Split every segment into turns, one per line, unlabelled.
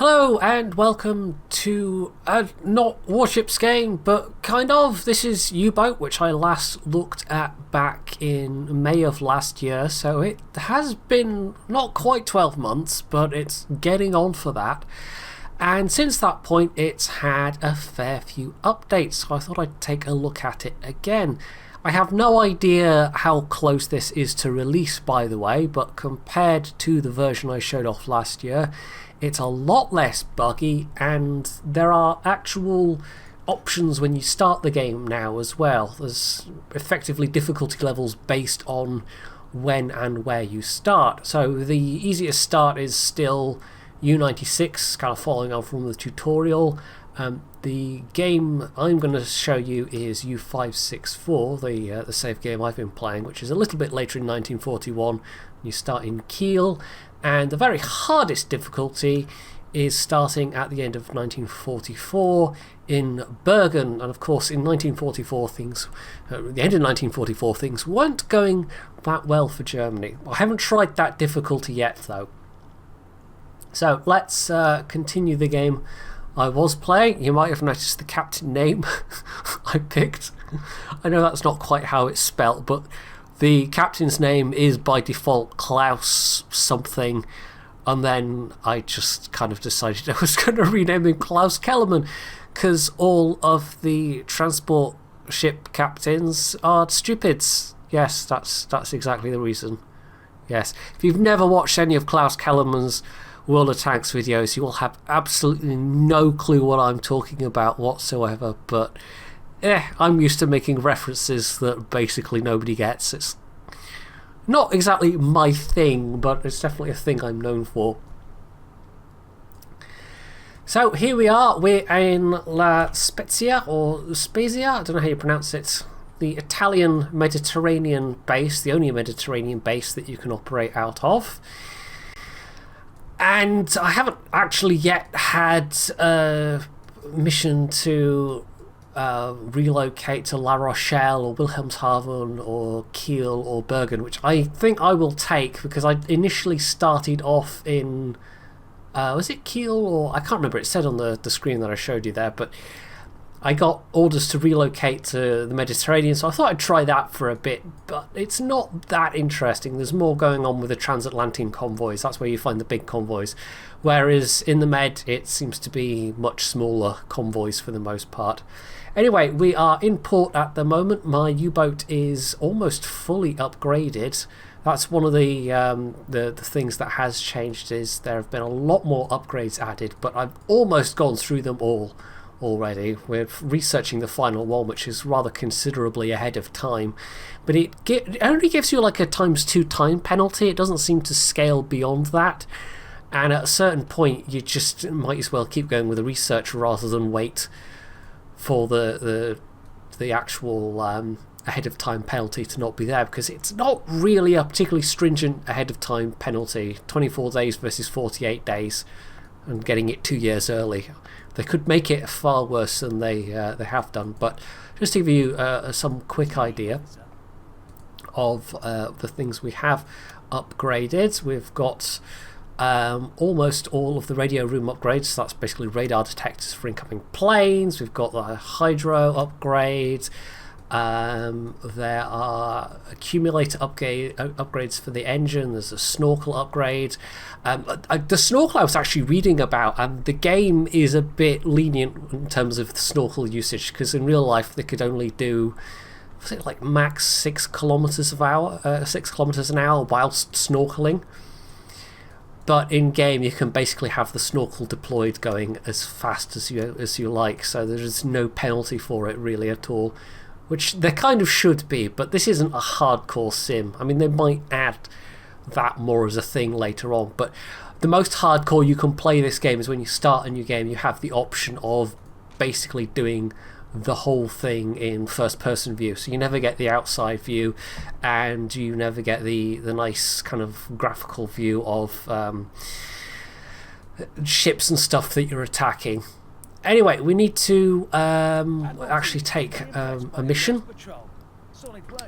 Hello and welcome to a not Warships game, but kind of. This is UBOAT, which I last looked at back in May of last year, so it has been not quite 12 months, but it's getting on for that. And since that point it's had a fair few updates, so I thought I'd take a look at it again. I have no idea how close this is to release, by the way, but compared to the version I showed off last year, it's a lot less buggy, and there are actual options when you start the game now as well. There's effectively difficulty levels based on when and where you start. So the easiest start is still U96, kind of following on from the tutorial. The game I'm going to show you is U564, the save game I've been playing, which is a little bit later in 1941. You start in Kiel, and the very hardest difficulty is starting at the end of 1944 in Bergen. And of course in 1944 things, at the end of 1944 things weren't going that well for Germany. I haven't tried that difficulty yet though. So let's continue the game I was playing. You might have noticed the captain name I picked. I know that's not quite how it's spelt, but the captain's name is by default Claus something, and then I just kind of decided I was going to rename him Claus Kellerman because all of the transport ship captains are stupids. Yes, that's exactly the reason. Yes, if you've never watched any of Claus Kellerman's World of Tanks videos, you will have absolutely no clue what I'm talking about whatsoever, but I'm used to making references that basically nobody gets. It's not exactly my thing, but it's definitely a thing I'm known for. So here we are, we're in La Spezia, or Spezia, I don't know how you pronounce it, the Italian Mediterranean base, the only Mediterranean base that you can operate out of. And I haven't actually yet had a mission to relocate to La Rochelle or Wilhelmshaven or Kiel or Bergen, which I think I will take because I initially started off in was it Kiel, or I can't remember, it said on the screen that I showed you there, but I got orders to relocate to the Mediterranean, so I thought I'd try that for a bit, but it's not that interesting. There's more going on with the transatlantic convoys. That's where you find the big convoys, whereas in the Med it seems to be much smaller convoys for the most part. Anyway, we are in port at the moment. My U-boat is almost fully upgraded. That's one of the things that has changed, is there have been a lot more upgrades added, but I've almost gone through them all already. We're researching the final one, which is rather considerably ahead of time, but it only gives you like a ×2 time penalty. It doesn't seem to scale beyond that, and at a certain point you just might as well keep going with the research rather than wait for the actual ahead of time penalty to not be there, because it's not really a particularly stringent ahead of time penalty. 24 days versus 48 days, and getting it 2 years early. They could make it far worse than they have done, but just to give you some quick idea of the things we have upgraded, we've got almost all of the radio room upgrades. So that's basically radar detectors for incoming planes. We've got the hydro upgrade. There are accumulator upgrades for the engine. There's a snorkel upgrade. The snorkel I was actually reading about, and the game is a bit lenient in terms of the snorkel usage, because in real life they could only do, was it like max 6 kilometers an hour whilst snorkeling. But in game you can basically have the snorkel deployed going as fast as you like, so there's no penalty for it really at all. Which there kind of should be, but this isn't a hardcore sim. I mean, they might add that more as a thing later on, but the most hardcore you can play this game is when you start a new game. You have the option of basically doing the whole thing in first person view, so you never get the outside view, and you never get the nice kind of graphical view of ships and stuff that you're attacking. Anyway, we need to actually take a mission.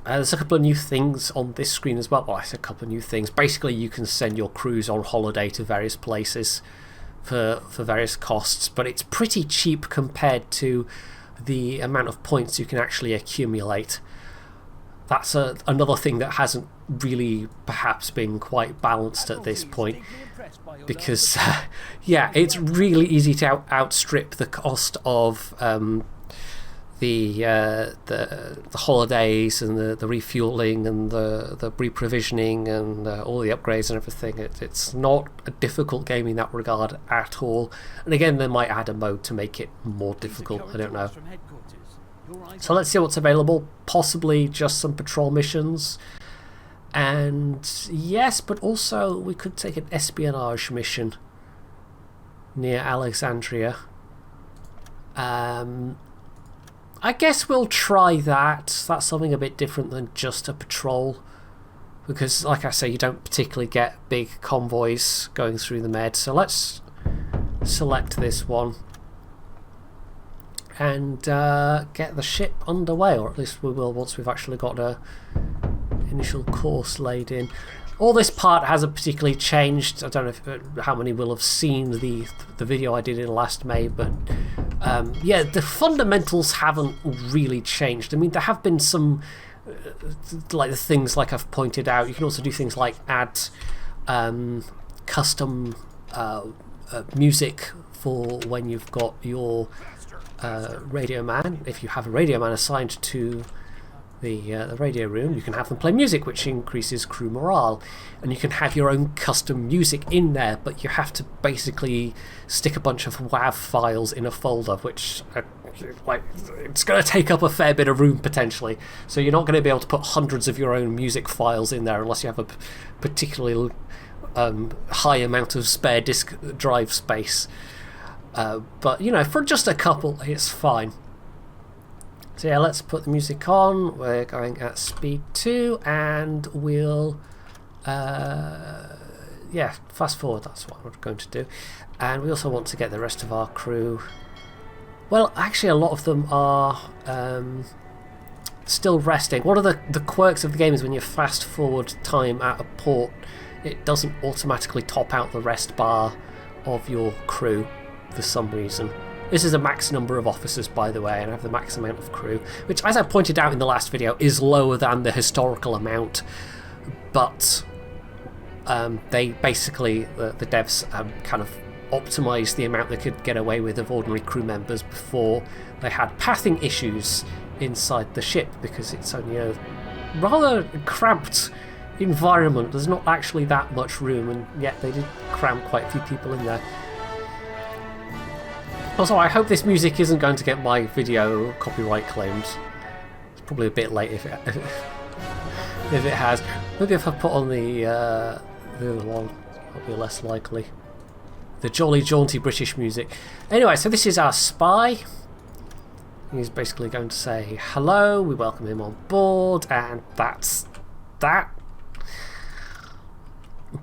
There's a couple of new things on this screen as well. Well, I said a couple of new things. Basically, you can send your crews on holiday to various places for various costs, but it's pretty cheap compared to the amount of points you can actually accumulate. That's another thing that hasn't really perhaps been quite balanced at this point, because yeah, it's really easy to outstrip the cost of the holidays and the refueling and the re-provisioning and all the upgrades and everything. It's not a difficult game in that regard at all. And again, they might add a mode to make it more difficult. I don't know. So let's see what's available. Possibly just some patrol missions. And yes, but also we could take an espionage mission near Alexandria. I guess we'll try that. That's something a bit different than just a patrol, because like I say, you don't particularly get big convoys going through the med. So let's select this one and get the ship underway, or at least we will once we've actually got a initial course laid in. All this part hasn't particularly changed. I don't know how many will have seen the video I did in last May, but yeah, the fundamentals haven't really changed. I mean, there have been some like the things like I've pointed out. You can also do things like add custom music for when you've got your radio man. If you have a radio man assigned to the radio room, you can have them play music, which increases crew morale, and you can have your own custom music in there, but you have to basically stick a bunch of WAV files in a folder, which like it's going to take up a fair bit of room potentially, so you're not going to be able to put hundreds of your own music files in there unless you have a particularly high amount of spare disk drive space, but you know, for just a couple it's fine. So yeah, let's put the music on. We're going at speed 2, and we'll yeah, fast forward. That's what we're going to do. And we also want to get the rest of our crew. Well, actually a lot of them are still resting. One of the quirks of the game is when you fast forward time at a port, it doesn't automatically top out the rest bar of your crew for some reason. This is a max number of officers, by the way, and I have the max amount of crew, which, as I pointed out in the last video, is lower than the historical amount, but they basically, the devs kind of optimised the amount they could get away with of ordinary crew members before they had pathing issues inside the ship, because it's only a rather cramped environment. There's not actually that much room, and yet they did cram quite a few people in there. Also, I hope this music isn't going to get my video copyright claimed. It's probably a bit late if it has. Maybe if I put on the other one, it'll be less likely. The jolly jaunty British music. Anyway, so this is our spy. He's basically going to say hello, we welcome him on board, and that's that.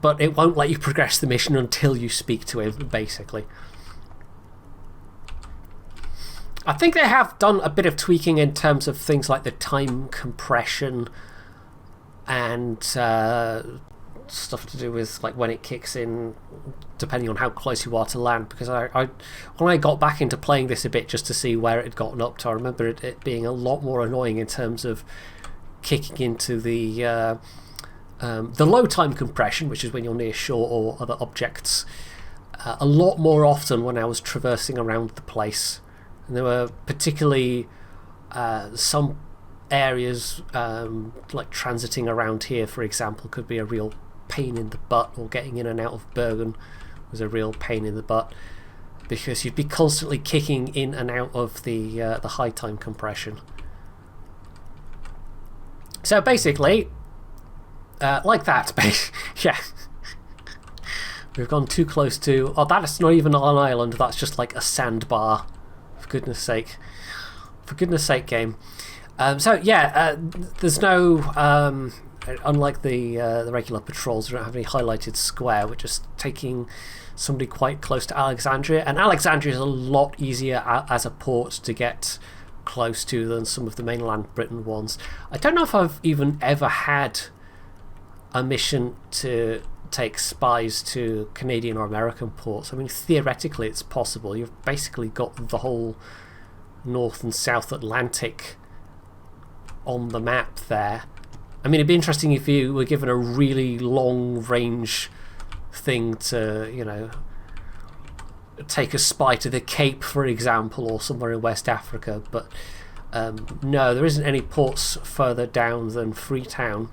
But it won't let you progress the mission until you speak to him, basically. I think they have done a bit of tweaking in terms of things like the time compression and stuff to do with like when it kicks in, depending on how close you are to land. Because when I got back into playing this a bit just to see where it had gotten up to, I remember it being a lot more annoying in terms of kicking into the low time compression, which is when you're near shore or other objects, a lot more often when I was traversing around the place. And there were particularly some areas like transiting around here, for example, could be a real pain in the butt, or getting in and out of Bergen was a real pain in the butt, because you'd be constantly kicking in and out of the high time compression. So basically, like that, yeah. We've gone too close to... Oh, that's not even an island, that's just like a sandbar. For goodness sake. For goodness sake, game. So yeah, there's no... unlike the regular patrols, we don't have any highlighted square. We're just taking somebody quite close to Alexandria. And Alexandria is a lot easier as a port to get close to than some of the mainland Britain ones. I don't know if I've even ever had a mission to take spies to Canadian or American ports. I mean, theoretically it's possible. You've basically got the whole North and South Atlantic on the map there. I mean, it'd be interesting if you were given a really long range thing to, you know, take a spy to the Cape, for example, or somewhere in West Africa, but no, there isn't any ports further down than Freetown.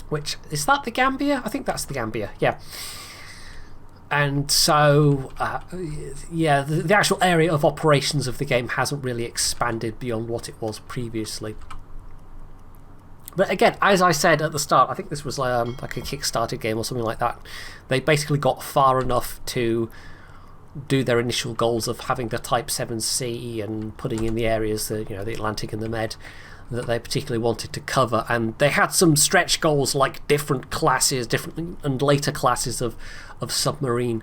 Which, is that the Gambia? I think that's the Gambia, yeah. And so, yeah, the actual area of operations of the game hasn't really expanded beyond what it was previously. But again, as I said at the start, I think this was like a Kickstarter game or something like that. They basically got far enough to do their initial goals of having the Type 7C and putting in the areas, the Atlantic and the Med, that they particularly wanted to cover, and they had some stretch goals like different classes, different and later classes of submarine,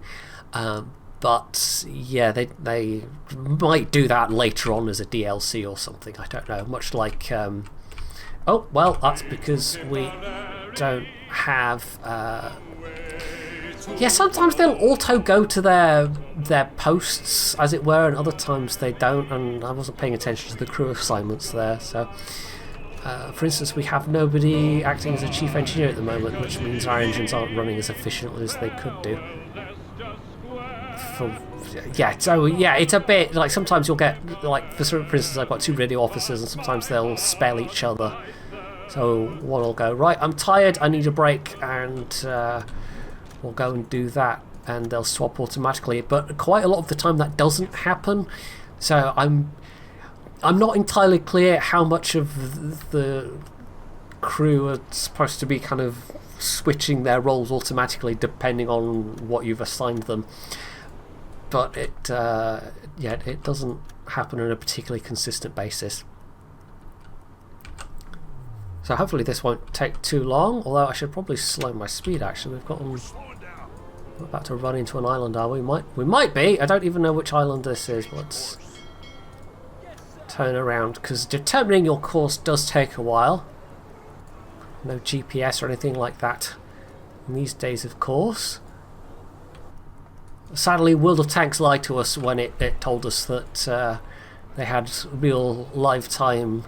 but yeah, they might do that later on as a DLC or something, I don't know, much like oh well, that's because we don't have yeah, sometimes they'll auto go to their posts, as it were, and other times they don't, and I wasn't paying attention to the crew assignments there. So, for instance, we have nobody acting as a chief engineer at the moment, which means our engines aren't running as efficiently as they could do. Yeah, so yeah, it's a bit like sometimes you'll get, like, for instance, I've got 2 radio officers, and sometimes they'll spell each other. So one will go, right, I'm tired, I need a break, and we'll go and do that, and they'll swap automatically. But quite a lot of the time that doesn't happen, so I'm not entirely clear how much of the crew are supposed to be kind of switching their roles automatically depending on what you've assigned them. But it doesn't happen on a particularly consistent basis. So hopefully this won't take too long, although I should probably slow my speed actually. We're about to run into an island, are we? We might be. I don't even know which island this is. Let's turn around, because determining your course does take a while. No GPS or anything like that in these days, of course. Sadly, World of Tanks lied to us when it told us that they had real lifetime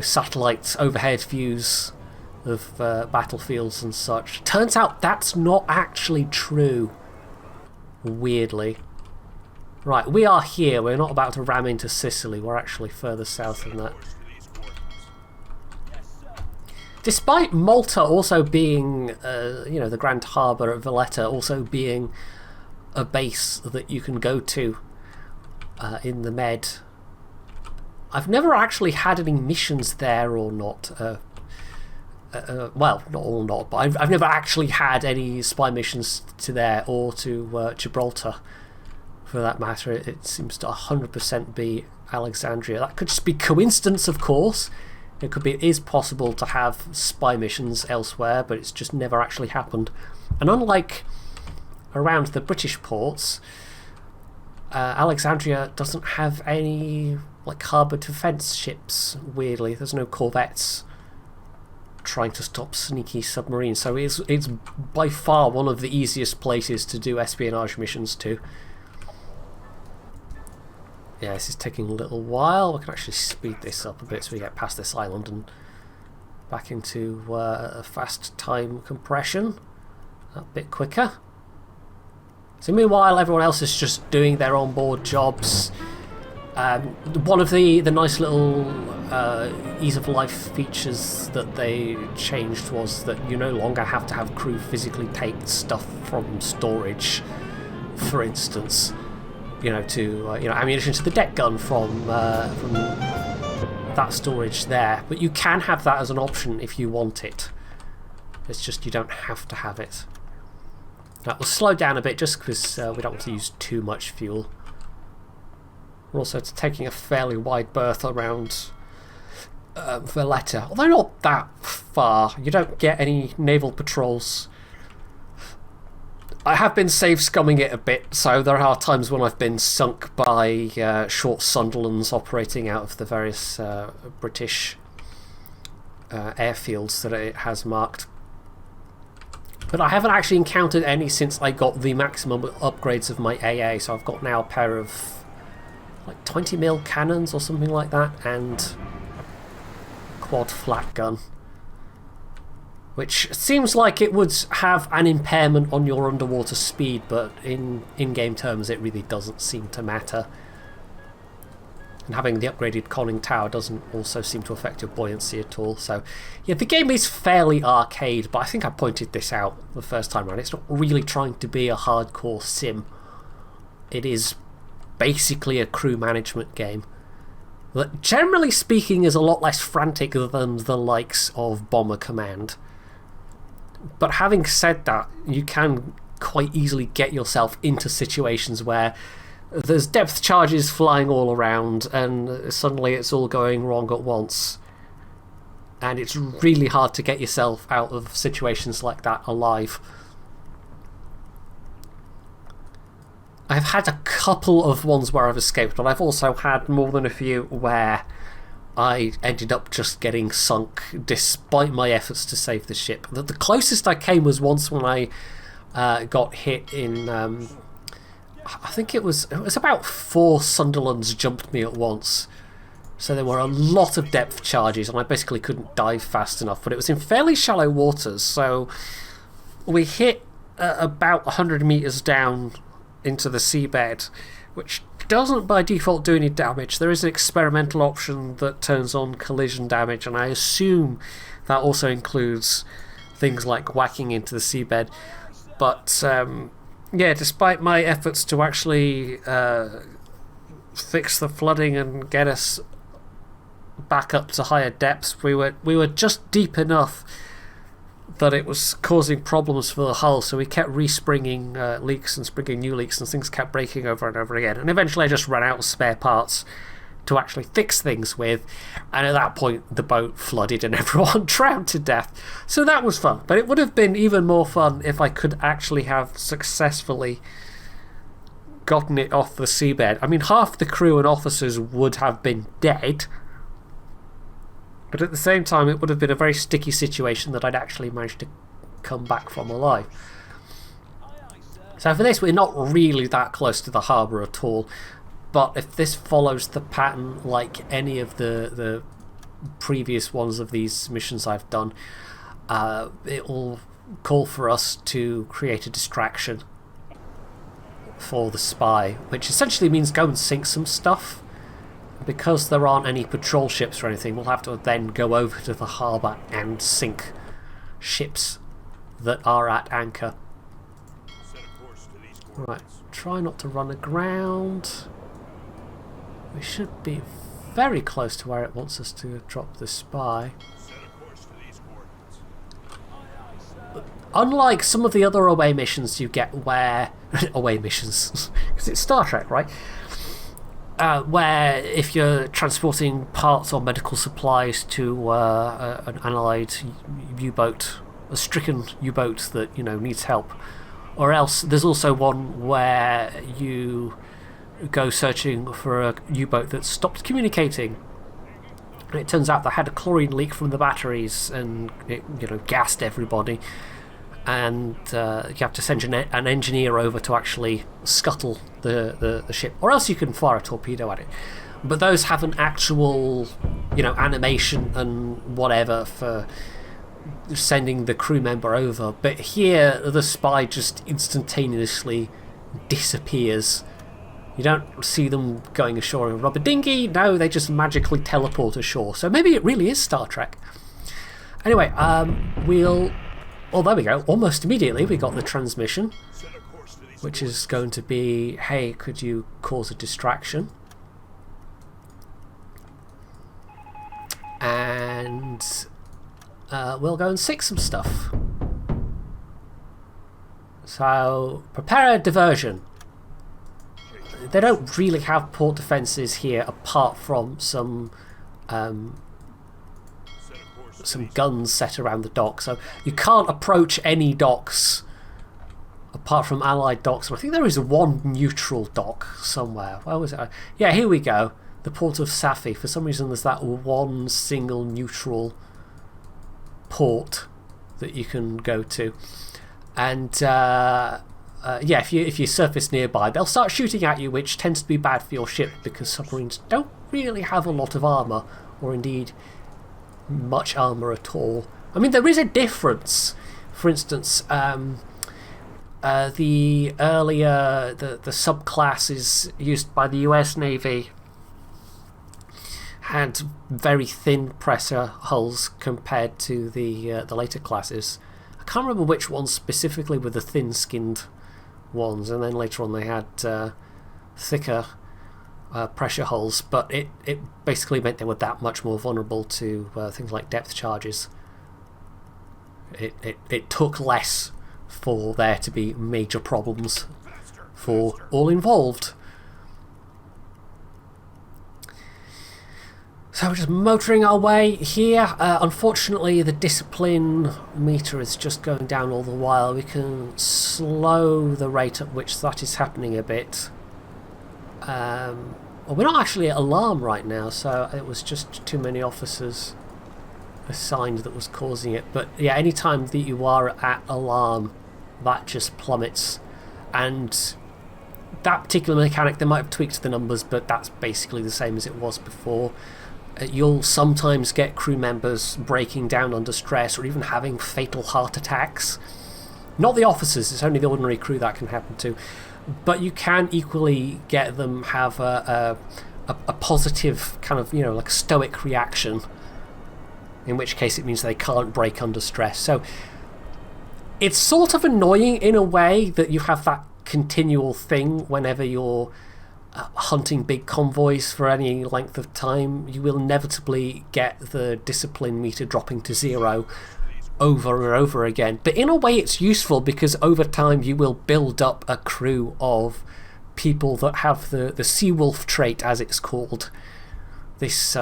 satellite overhead views of battlefields and such. Turns out that's not actually true, weirdly. Right, we are here. We're not about to ram into Sicily. We're actually further south than that. Despite Malta also being, the Grand Harbour at Valletta also being a base that you can go to in the Med, I've never actually had any missions there or not. Well, not all not, but I've never actually had any spy missions to there or to Gibraltar, for that matter. It seems to 100% be Alexandria. That could just be coincidence, of course. It is possible to have spy missions elsewhere, but it's just never actually happened. And unlike around the British ports, Alexandria doesn't have any like harbour defence ships, weirdly. There's no corvettes trying to stop sneaky submarines, so it's by far one of the easiest places to do espionage missions to. Yeah, this is taking a little while. We can actually speed this up a bit so we get past this island and back into a fast time compression a bit quicker. So meanwhile, everyone else is just doing their onboard jobs. One of the nice little ease of life features that they changed was that you no longer have to have crew physically take stuff from storage, for instance, ammunition to the deck gun from that storage there. But you can have that as an option if you want it. It's just you don't have to have it. Right, we'll slow down a bit just because we don't want to use too much fuel. We're also taking a fairly wide berth around Valletta, although not that far. You don't get any naval patrols. I have been save scumming it a bit, so there are times when I've been sunk by short Sunderlands operating out of the various British airfields that it has marked. But I haven't actually encountered any since I got the maximum upgrades of my AA, so I've got now a pair of like 20mm cannons or something like that, and quad flat gun, which seems like it would have an impairment on your underwater speed, but in-game terms it really doesn't seem to matter. And having the upgraded conning tower doesn't also seem to affect your buoyancy at all. So yeah, the game is fairly arcade, but I think I pointed this out the first time around. It's not really trying to be a hardcore sim. It is basically a crew management game that, generally speaking, is a lot less frantic than the likes of Bomber Command. But having said that, you can quite easily get yourself into situations where there's depth charges flying all around and suddenly it's all going wrong at once. And it's really hard to get yourself out of situations like that alive. I've had a couple of ones where I've escaped, but I've also had more than a few where I ended up just getting sunk despite my efforts to save the ship. The closest I came was once when I got hit in... I think it was about 4 Sunderlands jumped me at once. So there were a lot of depth charges and I basically couldn't dive fast enough. But it was in fairly shallow waters, so we hit about 100 meters down into the seabed, which doesn't by default do any damage. There is an experimental option that turns on collision damage, and I assume that also includes things like whacking into the seabed. But yeah, despite my efforts to actually fix the flooding and get us back up to higher depths, we were just deep enough that it was causing problems for the hull, so we kept respringing leaks and springing new leaks, and things kept breaking over and over again. And eventually I just ran out of spare parts to actually fix things with, and at that point the boat flooded and everyone drowned to death. So that was fun, but it would have been even more fun if I could actually have successfully gotten it off the seabed. I mean, half the crew and officers would have been dead, but at the same time it would have been a very sticky situation that I'd actually managed to come back from alive. So for this, we're not really that close to the harbour at all. But if this follows the pattern like any of the previous ones of these missions I've done, it will call for us to create a distraction for the spy, which essentially means go and sink some stuff. Because there aren't any patrol ships or anything, we'll have to then go over to the harbour and sink ships that are at anchor. Right, try not to run aground. We should be very close to where it wants us to drop the spy. Unlike some of the other away missions you get where... away missions, because it's Star Trek, right? Where if you're transporting parts or medical supplies to an allied U-boat, a stricken U-boat that, you know, needs help, or else there's also one where you go searching for a U-boat that stopped communicating, and it turns out they had a chlorine leak from the batteries and it, you know, gassed everybody, and you have to send an engineer over to actually scuttle the ship, or else you can fire a torpedo at it. But those have an actual, you know, animation and whatever for sending the crew member over. But here the spy just instantaneously disappears. You don't see them going ashore in a rubber dinghy. No, they just magically teleport ashore. So maybe it really is Star Trek. Anyway, we'll... oh, there we go. Almost immediately we got the transmission, which is going to be, hey, could you cause a distraction? And we'll go and sink some stuff. So, prepare a diversion. They don't really have port defences here apart from some guns set around the dock, so you can't approach any docks apart from allied docks. And I think there is one neutral dock somewhere. Where was it? Yeah, here we go. The port of Safi. For some reason there's that one single neutral port that you can go to. And yeah, if you surface nearby, they'll start shooting at you, which tends to be bad for your ship because submarines don't really have a lot of armour, or indeed much armour at all. I mean, there is a difference. For instance, the earlier the subclasses used by the US Navy had very thin pressure hulls compared to the later classes. I can't remember which ones specifically were the thin-skinned ones, and then later on they had thicker pressure hulls, but it basically meant they were that much more vulnerable to things like depth charges. It took less for there to be major problems for all involved. So we're just motoring our way here. Unfortunately, the discipline meter is just going down all the while. We can slow the rate at which that is happening a bit. Well, we're not actually at alarm right now, so it was just too many officers assigned that was causing it. But yeah, anytime that you are at alarm, that just plummets. And that particular mechanic, they might have tweaked the numbers, but that's basically the same as it was before. You'll sometimes get crew members breaking down under stress or even having fatal heart attacks. Not the officers, it's only the ordinary crew that can happen to. But you can equally get them have a positive kind of, like a stoic reaction, in which case it means they can't break under stress. So it's sort of annoying in a way that you have that continual thing whenever you're hunting big convoys for any length of time. You will inevitably get the discipline meter dropping to 0 over and over again. But in a way it's useful, because over time you will build up a crew of people that have the Seawolf trait, as it's called. This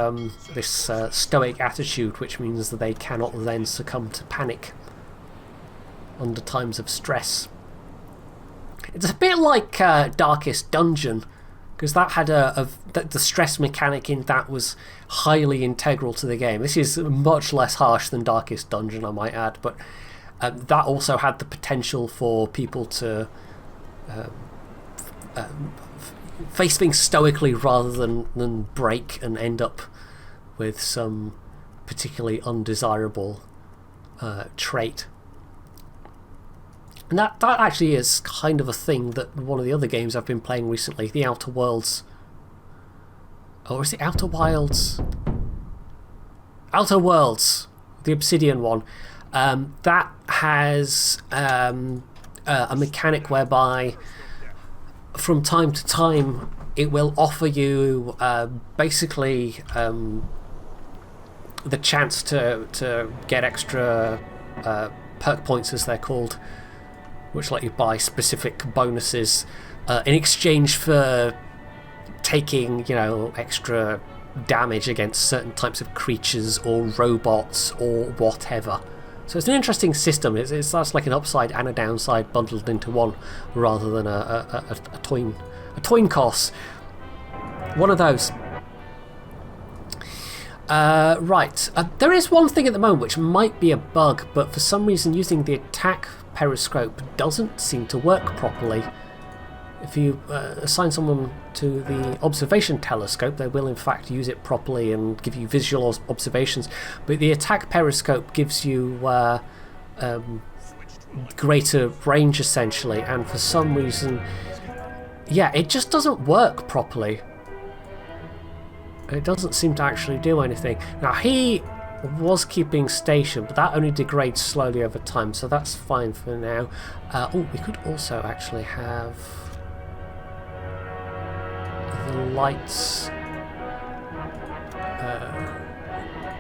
stoic attitude, which means that they cannot then succumb to panic under times of stress. It's a bit like Darkest Dungeon, because that had the stress mechanic in that was highly integral to the game. This is much less harsh than Darkest Dungeon, I might add, but that also had the potential for people to face things stoically rather than break and end up with some particularly undesirable trait. And that actually is kind of a thing that one of the other games I've been playing recently, the Outer Worlds. Or is it Outer Wilds? Outer Worlds, the Obsidian one. That has a mechanic whereby from time to time it will offer you basically the chance to get extra perk points, as they're called, which let you buy specific bonuses in exchange for taking, extra damage against certain types of creatures or robots or whatever. So it's an interesting system. It's like an upside and a downside bundled into one, rather than a toin cost. One of those. Right. There is one thing at the moment which might be a bug, but for some reason using the attack periscope doesn't seem to work properly. If you assign someone to the observation telescope, they will in fact use it properly and give you visual observations, but the attack periscope gives you greater range essentially, and for some reason, yeah, it just doesn't work properly. It doesn't seem to actually do anything. Now, he was keeping station, but that only degrades slowly over time, so that's fine for now. Oh, we could also actually have the lights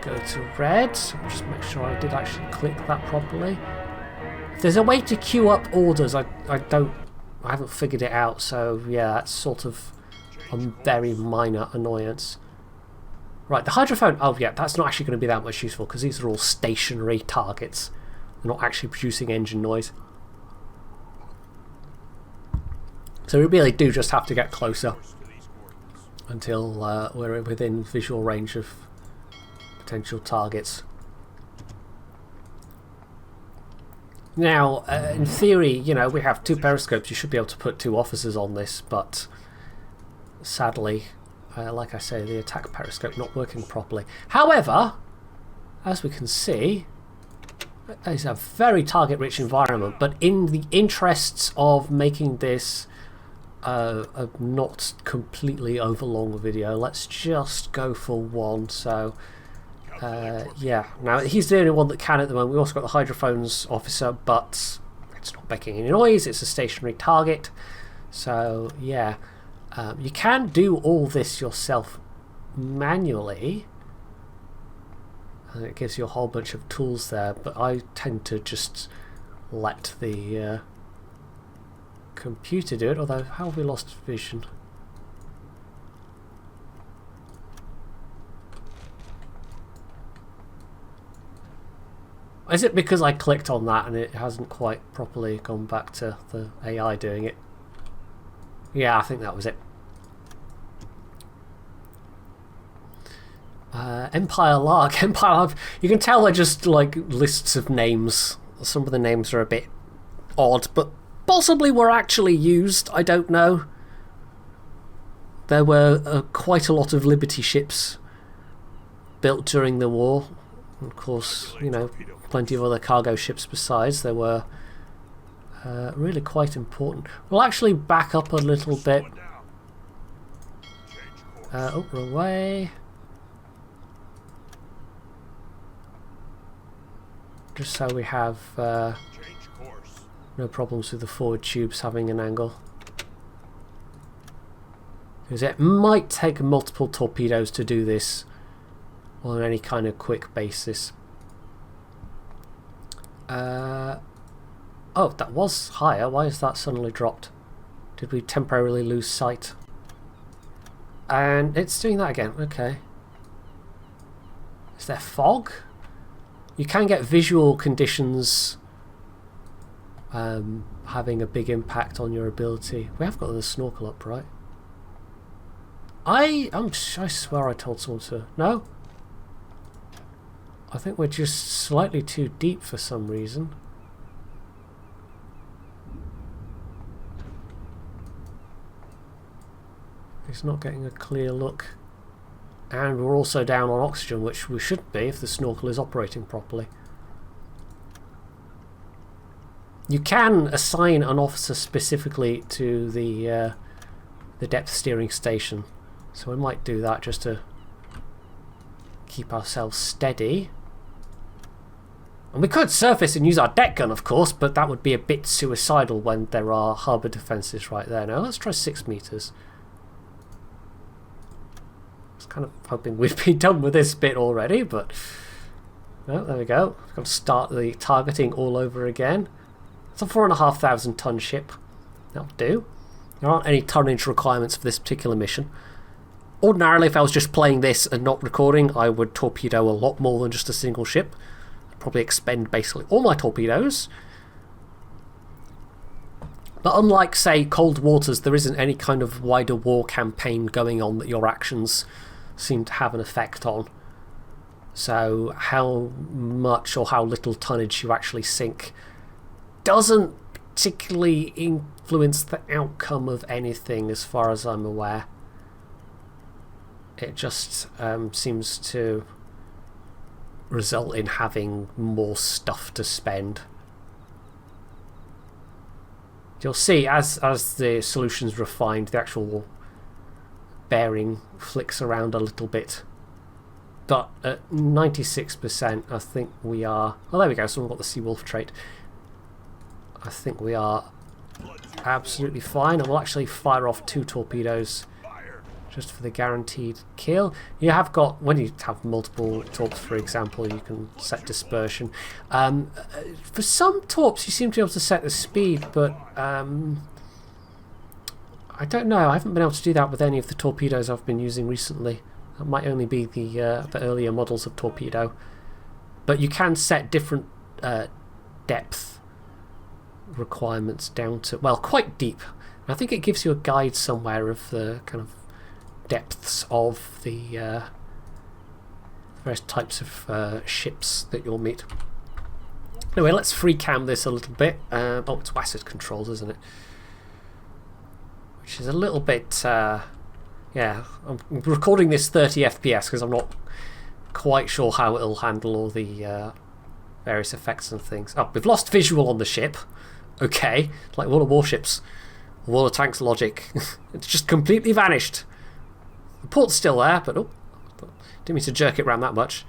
go to red. Just make sure I did actually click that properly. If there's a way to queue up orders, I haven't figured it out, so yeah, that's sort of a very minor annoyance. Right, the hydrophone, oh yeah, that's not actually going to be that much useful, because these are all stationary targets. They're not actually producing engine noise. So we really do just have to get closer until we're within visual range of potential targets. Now, in theory, you know, we have 2 periscopes. You should be able to put 2 officers on this, but sadly, like I say, the attack periscope not working properly. However, as we can see, it's a very target-rich environment, but in the interests of making this a not completely overlong video, let's just go for 1. So, yeah. Now, he's the only one that can at the moment. We also got the hydrophones officer, but it's not making any noise. It's a stationary target. So, yeah. You can do all this yourself manually. And it gives you a whole bunch of tools there, but I tend to just let the computer do it, although how have we lost vision? Is it because I clicked on that and it hasn't quite properly gone back to the AI doing it? Yeah, I think that was it. Empire Lark. Empire Lark. You can tell they're just like lists of names. Some of the names are a bit odd, but possibly were actually used. I don't know. There were quite a lot of Liberty ships built during the war. Of course, you know, plenty of other cargo ships besides. They were really quite important. We'll actually back up a little bit. Oh, wrong way. Just so we have no problems with the forward tubes having an angle. Because it might take multiple torpedoes to do this on any kind of quick basis. Oh, that was higher. Why is that suddenly dropped? Did we temporarily lose sight? And it's doing that again. Okay. Is there fog? You can get visual conditions having a big impact on your ability. We have got the snorkel up, right? I swear I told someone to... No? I think we're just slightly too deep for some reason. It's not getting a clear look. And we're also down on oxygen, which we should be if the snorkel is operating properly. You can assign an officer specifically to the depth steering station. So we might do that just to keep ourselves steady. And we could surface and use our deck gun, of course, but that would be a bit suicidal when there are harbour defences right there. Now let's try 6 meters. I was kind of hoping we'd be done with this bit already, but no, there we go. I've got to start the targeting all over again. It's a 4,500 ton ship. That'll do. There aren't any tonnage requirements for this particular mission. Ordinarily, if I was just playing this and not recording, I would torpedo a lot more than just a single ship. I'd probably expend basically all my torpedoes. But unlike, say, Cold Waters, there isn't any kind of wider war campaign going on that your actions seem to have an effect on. So how much or how little tonnage you actually sink doesn't particularly influence the outcome of anything as far as I'm aware. It just seems to result in having more stuff to spend. You'll see as the solution's refined, the actual bearing flicks around a little bit. But at 96%, I think we are... Oh, there we go, someone got the Seawolf trait. I think we are absolutely fine. And we'll actually fire off 2 torpedoes just for the guaranteed kill. You have got, when you have multiple torps, for example, you can set dispersion. For some torps, you seem to be able to set the speed, but I don't know. I haven't been able to do that with any of the torpedoes I've been using recently. That might only be the earlier models of torpedo. But you can set different depth requirements down to, well, quite deep. I think it gives you a guide somewhere of the kind of depths of the various types of ships that you'll meet. Anyway, let's free cam this a little bit. Oh, it's WASD controls, isn't it? Which is a little bit... yeah, I'm recording this 30 FPS because I'm not quite sure how it'll handle all the various effects and things. Oh, we've lost visual on the ship. Okay, like World of Warships. World of Tanks logic. It's just completely vanished. The port's still there, but oh, didn't mean to jerk it around that much.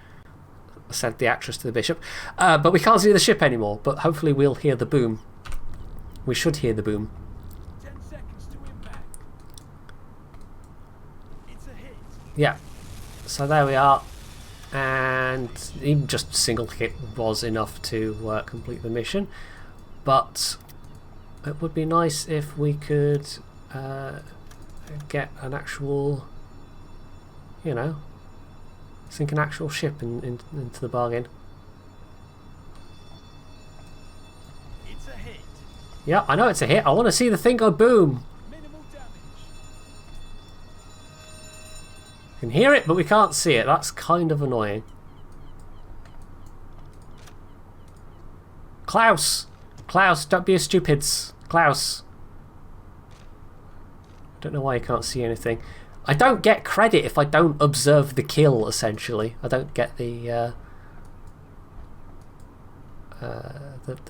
I sent the actress to the bishop. But we can't see the ship anymore, but hopefully we'll hear the boom. We should hear the boom.
10 seconds to impact. It's a hit.
Yeah. So there we are. And even just single hit was enough to complete the mission. But it would be nice if we could get an actual, you know, sink an actual ship into the bargain.
It's a hit.
Yeah, I know it's a hit. I want to see the thing go boom.
Minimal damage.
We can hear it, but we can't see it. That's kind of annoying. Klaus! Klaus, don't be a stupids. Klaus. I don't know why you can't see anything. I don't get credit if I don't observe the kill, essentially. I don't get the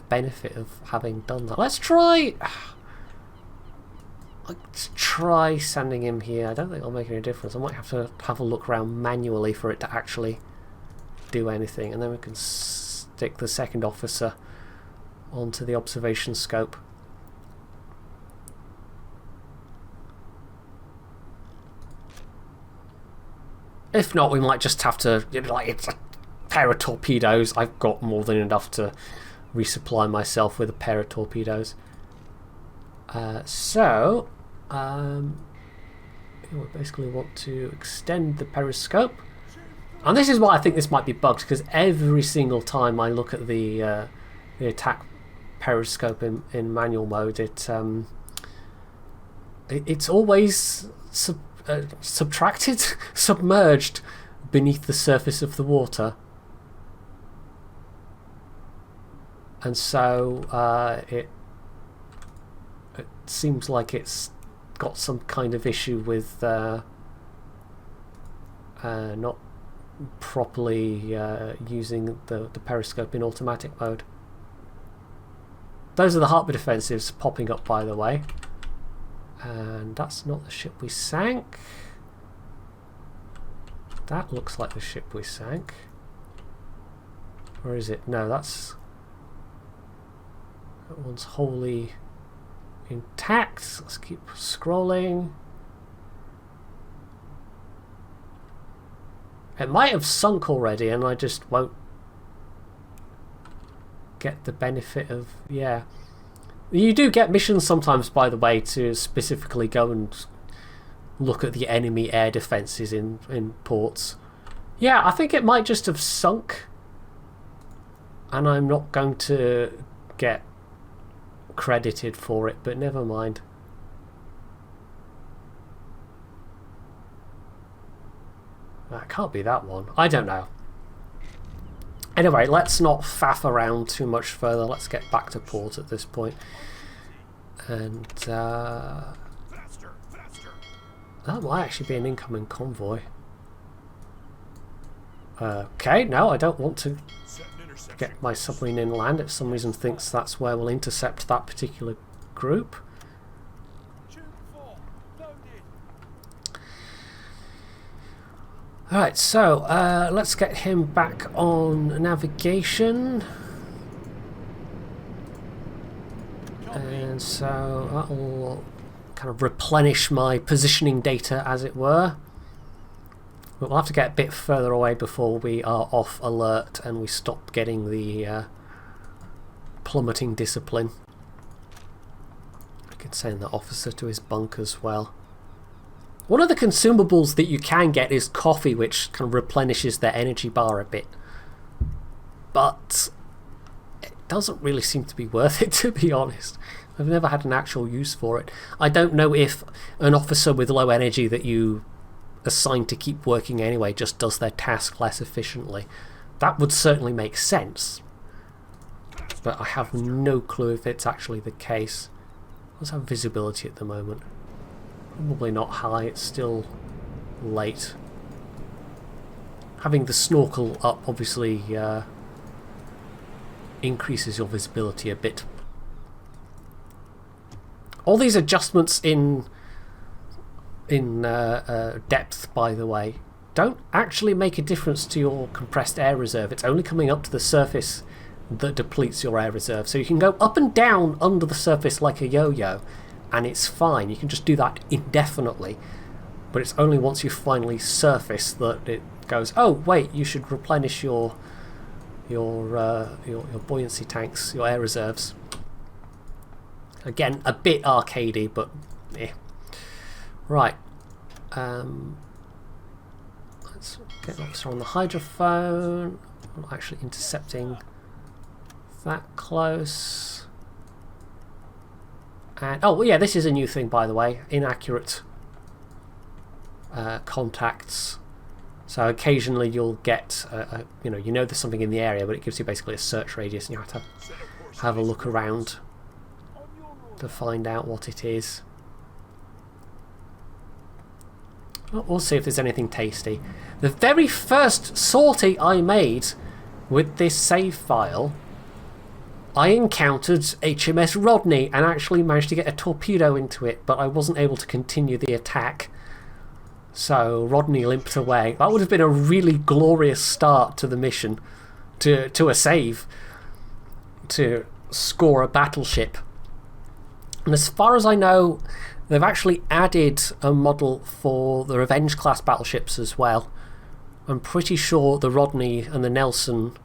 benefit of having done that. Let's try sending him here. I don't think it'll make any difference. I might have to have a look around manually for it to actually do anything, and then we can stick the second officer onto the observation scope. If not, we might just have to, you know, like, it's a pair of torpedoes. I've got more than enough to resupply myself with a pair of torpedoes. So we basically want to extend the periscope. And this is why I think this might be bugged, because every single time I look at the attack periscope in manual mode, it's always submerged beneath the surface of the water, and so it seems like it's got some kind of issue with not properly using the periscope in automatic mode. Those are the heartbeat defensives popping up, by the way. And that's not the ship we sank. That looks like the ship we sank. Or is it? No, that one's wholly intact. Let's keep scrolling. It might have sunk already and I just won't get the benefit of... yeah. You do get missions sometimes, by the way, to specifically go and look at the enemy air defences in ports. Yeah, I think it might just have sunk, and I'm not going to get credited for it, but never mind. That can't be that one. I don't know. Anyway, let's not faff around too much further. Let's get back to port at this point. And that might actually be an incoming convoy. Okay, no, I don't want to get my submarine inland. It for some reason thinks that's where we'll intercept that particular group. Alright, so let's get him back on navigation. And so that'll kind of replenish my positioning data, as it were. But we'll have to get a bit further away before we are off alert and we stop getting the plummeting discipline. I could send the officer to his bunk as well. One of the consumables that you can get is coffee, which kind of replenishes their energy bar a bit. But it doesn't really seem to be worth it, to be honest. I've never had an actual use for it. I don't know if an officer with low energy that you assign to keep working anyway just does their task less efficiently. That would certainly make sense. but I have no clue if it's actually the case. Let's have visibility at the moment. Probably not high, it's still late. Having the snorkel up obviously increases your visibility a bit. All these adjustments in depth, by the way, don't actually make a difference to your compressed air reserve. It's only coming up to the surface that depletes your air reserve. So you can go up and down under the surface like a yo-yo, and it's fine. You can just do that indefinitely. But it's only once you finally surface that it goes, oh wait, you should replenish your buoyancy tanks, your air reserves. Again, a bit arcadey, but eh. Right. Let's get officer on the hydrophone. I'm not actually intercepting that close. And oh well, yeah, this is a new thing, by the way. Inaccurate contacts. So occasionally you'll get, you know there's something in the area, but it gives you basically a search radius, and you have to have a look around to find out what it is. Well, we'll see if there's anything tasty. The very first sortie I made with this save file, I encountered HMS Rodney and actually managed to get a torpedo into it, but I wasn't able to continue the attack. So Rodney limped away. That would have been a really glorious start to the mission, to a save, to score a battleship. And as far as I know, they've actually added a model for the Revenge class battleships as well. I'm pretty sure the Rodney and the Nelson,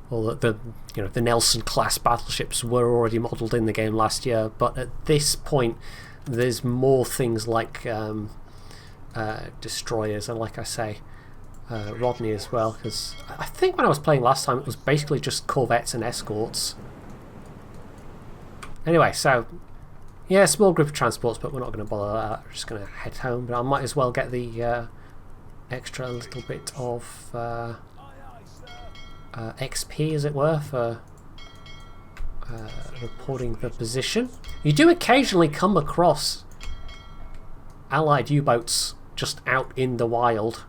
or the Nelson class battleships were already modelled in the game last year. But at this point, there's more things like destroyers, and like I say, Rodney as well, because I think when I was playing last time it was basically just corvettes and escorts. Anyway, so yeah, small group of transports, but we're not going to bother that. We're just going to head home, but I might as well get the extra little bit of XP, as it were, for reporting the position. You do occasionally come across Allied U-boats just out in the wild,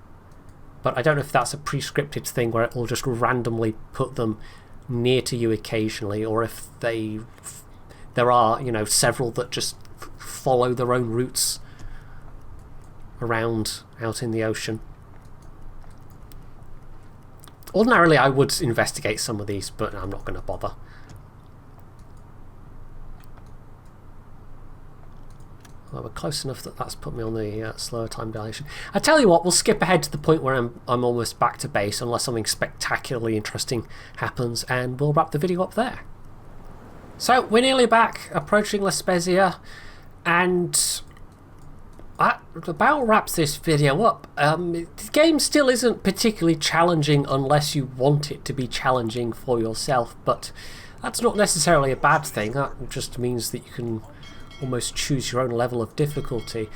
but I don't know if that's a pre-scripted thing where it will just randomly put them near to you occasionally, or if there are several that just follow their own routes around out in the ocean. Ordinarily I would investigate some of these, but I'm not going to bother. Well, we're close enough that that's put me on the slower time dilation. I tell you what, we'll skip ahead to the point where I'm almost back to base, unless something spectacularly interesting happens, and we'll wrap the video up there. So we're nearly back, approaching La Spezia, and that about wraps this video up. The game still isn't particularly challenging unless you want it to be challenging for yourself, but that's not necessarily a bad thing. That just means that you can almost choose your own level of difficulty,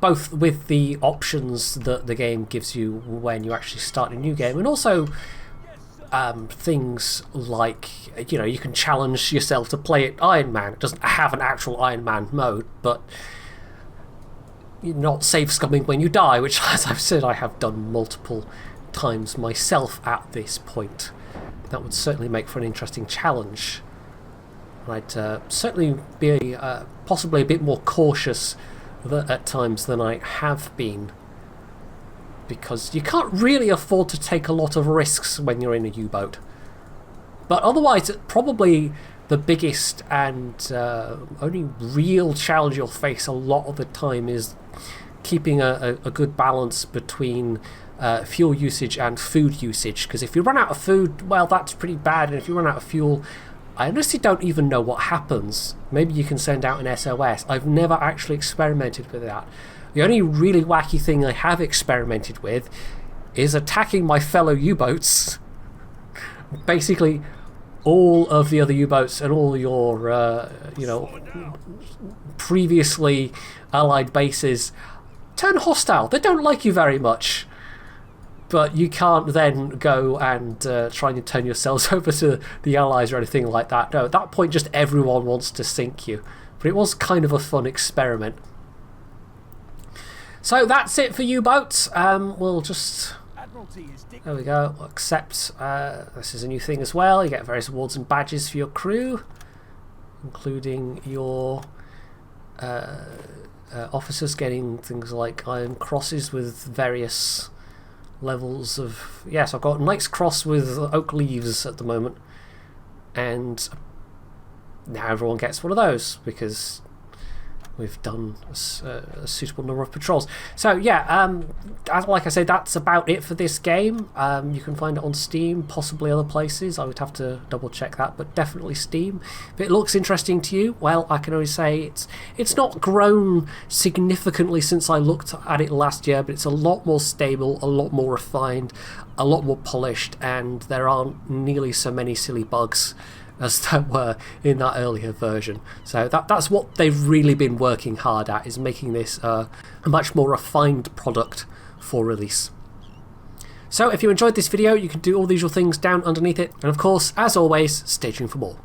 both with the options that the game gives you when you actually start a new game, and also things like, you can challenge yourself to play it Iron Man. It doesn't have an actual Iron Man mode, but you're not save scumming when you die, which, as I've said, I have done multiple times myself at this point. That would certainly make for an interesting challenge. I'd certainly be possibly a bit more cautious at times than I have been, because you can't really afford to take a lot of risks when you're in a U-boat. But otherwise, probably the biggest and only real challenge you'll face a lot of the time is keeping a good balance between fuel usage and food usage, because if you run out of food, well, that's pretty bad, and if you run out of fuel, I honestly don't even know what happens. Maybe you can send out an SOS. I've never actually experimented with that. The only really wacky thing I have experimented with is attacking my fellow U-boats. Basically, all of the other U-boats and all your, previously allied bases turn hostile. They don't like you very much. but you can't then go and try and turn yourselves over to the Allies or anything like that. No, at that point just everyone wants to sink you. But it was kind of a fun experiment. So that's it for U-boats. We'll just...
Admiralty is dic-
There we go. We'll accept. This is a new thing as well. You get various awards and badges for your crew, including your officers getting things like Iron Crosses with various levels of... Yes, I've got Knight's Cross with oak leaves at the moment. And now everyone gets one of those because we've done a suitable number of patrols. So yeah, like I say, that's about it for this game. You can find it on Steam, possibly other places. I would have to double check that, but definitely Steam. If it looks interesting to you, well, I can only say it's not grown significantly since I looked at it last year, but it's a lot more stable, a lot more refined, a lot more polished, and there aren't nearly so many silly bugs as there were in that earlier version. So that's what they've really been working hard at, is making this a much more refined product for release. So if you enjoyed this video, you can do all the usual things down underneath it, and of course, as always, stay tuned for more.